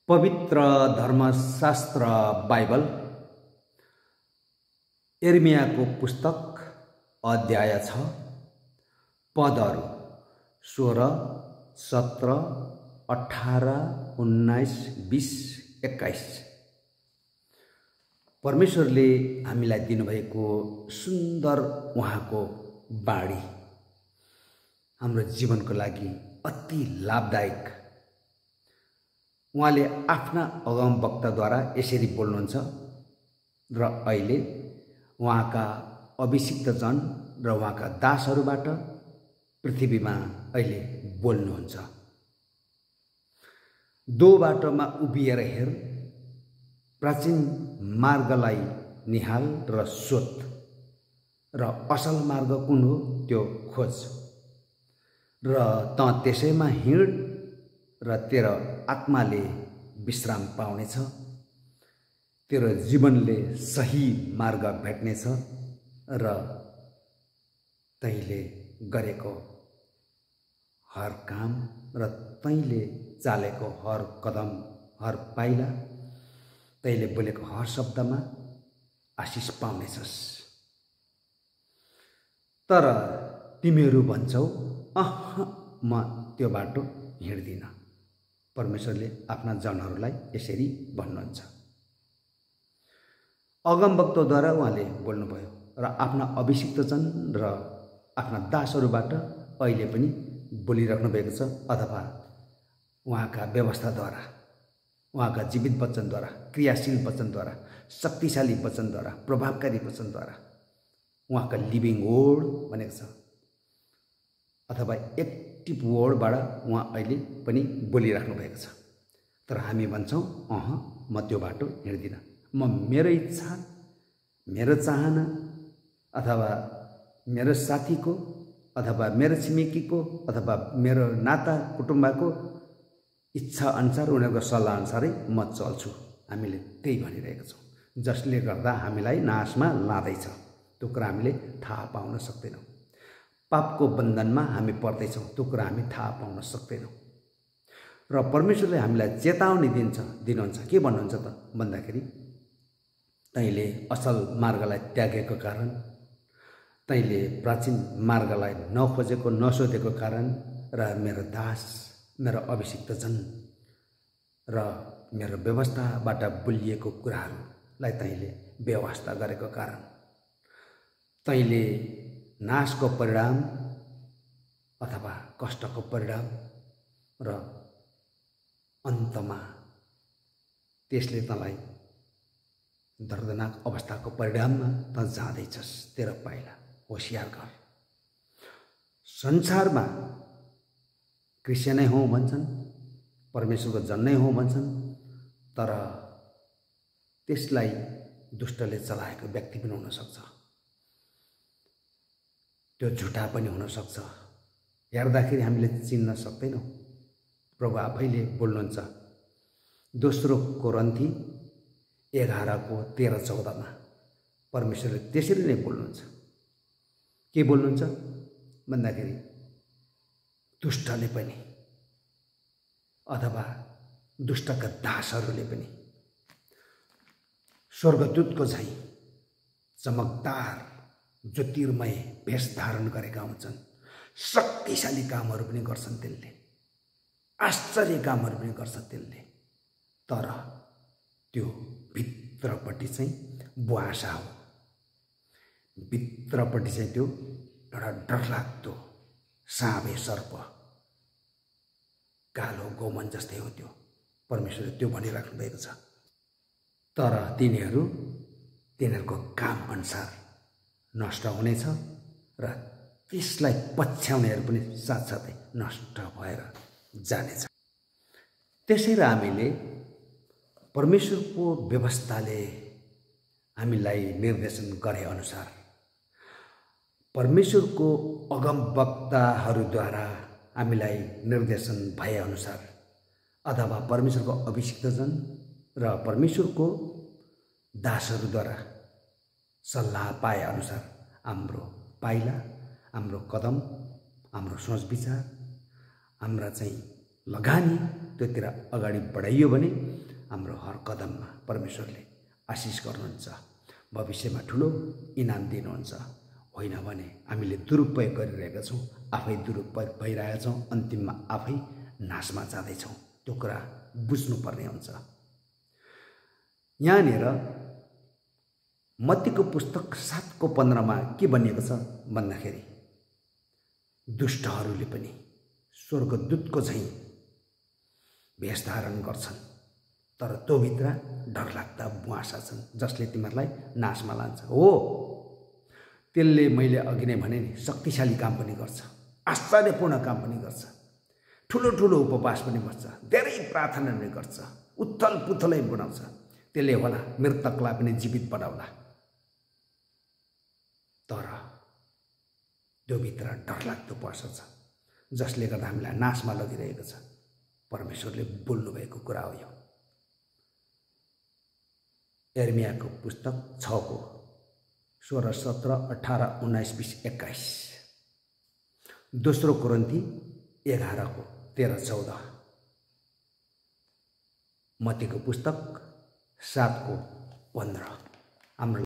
पवित्र धर्मशास्त्र बाइबल यिर्मयाको पुस्तक अध्याय 6 पदहरू 16, 17, 18, 19, 20, 21। परमेश्वरले हामीलाई दिनुभएको सुन्दर उहाँको बाणी हाम्रो जीवनको लागि अति लाभदायक। उहाँले आफ्ना अगमवक्ताद्वारा यसरी बोल्नुहुन्छ र अहिले उहाँका अभिषिक्त जन र उहाँका दासहरूबाट पृथ्वीमा अहिले बोल्नुहुन्छ। दो बाटोमा उभिएर हेर, प्राचीन मार्गलाई निहाल र सोध, र असल मार्ग कुन हो त्यो खोज, र त त्यसैमा हिँड र तेरो आत्माले विश्राम पाउनेछ, तेरो जीवनले सही मार्ग भेट्नेछ र तैँले गरेको हर काम र तैँले चालेको हर कदम, हर पाइला, तैँले बोलेको हर शब्दमा आशिष पाउनेछस्। तर तिमीहरू भन्छौ, म त्यो बाटो हिँड्दिनँ। परमेश्वरले आफ्ना जनहरूलाई यसरी भन्नुहुन्छ। अगमवक्ताद्वारा उहाँले बोल्नुभयो र आफ्ना अभिषिक्त जन र आफ्ना दासहरूबाट अहिले पनि बोलिराख्नु भएको छ, अथवा उहाँका व्यवस्थाद्वारा, उहाँका जीवित वचनद्वारा, क्रियाशील वचनद्वारा, शक्तिशाली वचनद्वारा, प्रभावकारी वचनद्वारा, उहाँका लिभिङ वर्ड भनेको छ, अथवा एक्टिभ वर्डबाट उहाँ अहिले पनि बोलिराख्नु भएको छ। तर हामी भन्छौँ, म त्यो बाटो हिँड्दिनँ। म मेरो इच्छा, मेरो चाहना, अथवा मेरो साथीको, अथवा मेरो छिमेकीको, अथवा मेरो नाता कुटुम्बको इच्छा अनुसार, उनीहरूको सल्लाह अनुसारै म चल्छु। हामीले त्यही भनिरहेका छौँ, जसले गर्दा हामीलाई नाशमा लाँदैछ। त्यो कुरा हामीले थाहा पाउन सक्दैनौँ। पापको बन्धनमा हामी पर्दैछौँ, त्यो कुरा हामी थाहा पाउन सक्दैनौँ। र परमेश्वरले हामीलाई चेतावनी दिनुहुन्छ। के भन्नुहुन्छ त भन्दाखेरि, तैँले असल मार्गलाई त्यागेको कारण, तैँले प्राचीन मार्गलाई नखोजेको, नसोधेको कारण, र मेरो दास, मेरो अभिषिक्त जन र मेरो व्यवस्थाबाट बोलिएको कुराहरूलाई तैँले व्यवस्था गरेको कारण, तैँले नाशको परिणाम अथवा कष्टको परिणाम र अन्तमा त्यसले तँलाई दर्दनाक अवस्थाको परिणाममा त जाँदैछस्। तेरो पाइला होसियार गर। संसारमा क्रिस्चियनै हौँ भन्छन्, परमेश्वरको जन नै हौँ भन्छन्, तर त्यसलाई दुष्टले चलाएको व्यक्ति पनि हुनसक्छ। त्यो झुटा पनि हुनसक्छ। हेर्दाखेरि हामीले चिन्न सक्दैनौँ। प्रभु आफैले बोल्नुहुन्छ दोस्रो कोरिन्थी 11:13-14 परमेश्वरले त्यसरी नै बोल्नुहुन्छ। के बोल्नुहुन्छ भन्दाखेरि, दुष्टले पनि अथवा दुष्टका दासहरूले पनि स्वर्गदूतको झैँ चमकदार ज्योतिर्मय भेष धारण गरेका हुन्छन्। शक्तिशाली कामहरू पनि गर्छन् त्यसले, आश्चर्य कामहरू पनि गर्छ त्यसले। तर त्यो भित्रपट्टि चाहिँ बुवासा हो। भित्रपट्टि चाहिँ त्यो एउटा डरलाग्दो साँपे सर्प, कालो गोमन जस्तै हो त्यो। परमेश्वरले त्यो भनिराख्नु भएको छ। तर तिनीहरूको काम अनुसार नष्ट हुनेछ र त्यसलाई पछ्याउनेहरू पनि साथसाथै नष्ट भएर जानेछ। त्यसैले हामीले परमेश्वरको व्यवस्थाले हामीलाई निर्देशन गरे अनुसार, परमेश्वरको अगमवक्ताहरूद्वारा हामीलाई निर्देशन भए अनुसार, अथवा परमेश्वरको अभिषिक्त जन र परमेश्वरको दासहरूद्वारा सल्लाह पाए अनुसार हाम्रो पाइला, हाम्रो कदम, हाम्रो सोच विचार, हाम्रा चाहिँ लगानी त्योतिर अगाडि बढाइयो भने हाम्रो हर कदममा परमेश्वरले आशिष गर्नुहुन्छ, भविष्यमा ठुलो इनाम दिनुहुन्छ। होइन भने हामीले दुरुपयोग गरिरहेका छौँ, आफै दुरुपयोग भइरहेका छौँ, अन्तिममा आफै नाशमा जाँदैछौँ। त्यो कुरा बुझ्नुपर्ने हुन्छ। यहाँनिर मत्तीको पुस्तक 7:15 के भनिएको छ भन्दाखेरि दुष्टहरूले पनि स्वर्गदूतको झैँ भेष धारण गर्छन्, तर त्योभित्र डरलाग्दा बुवासा छन् जसले तिमीहरूलाई नाशमा लान्छ। हो, त्यसले मैले अघि नै भने नि शक्तिशाली काम पनि गर्छ, आश्चर्यपूर्ण काम पनि गर्छ, ठुलो ठुलो उपवास पनि बस्छ, धेरै प्रार्थना पनि गर्छ, उथल पुथलै बनाउँछ। त्यसले होला मृतकलाई पनि जीवित बनाउला, तर त्योभित्र डरलाग्दो पर्छ छ जसले गर्दा हामीलाई नाशमा लगिरहेको छ। परमेश्वरले बोल्नुभएको कुरा हो यो। यिर्मयाको पुस्तक 6:16, 17, 18, 19, 20, 21। दोस्रो कोरिन्थी 11:13, 14। मत्तीको पुस्तक 7:15। हाम्रो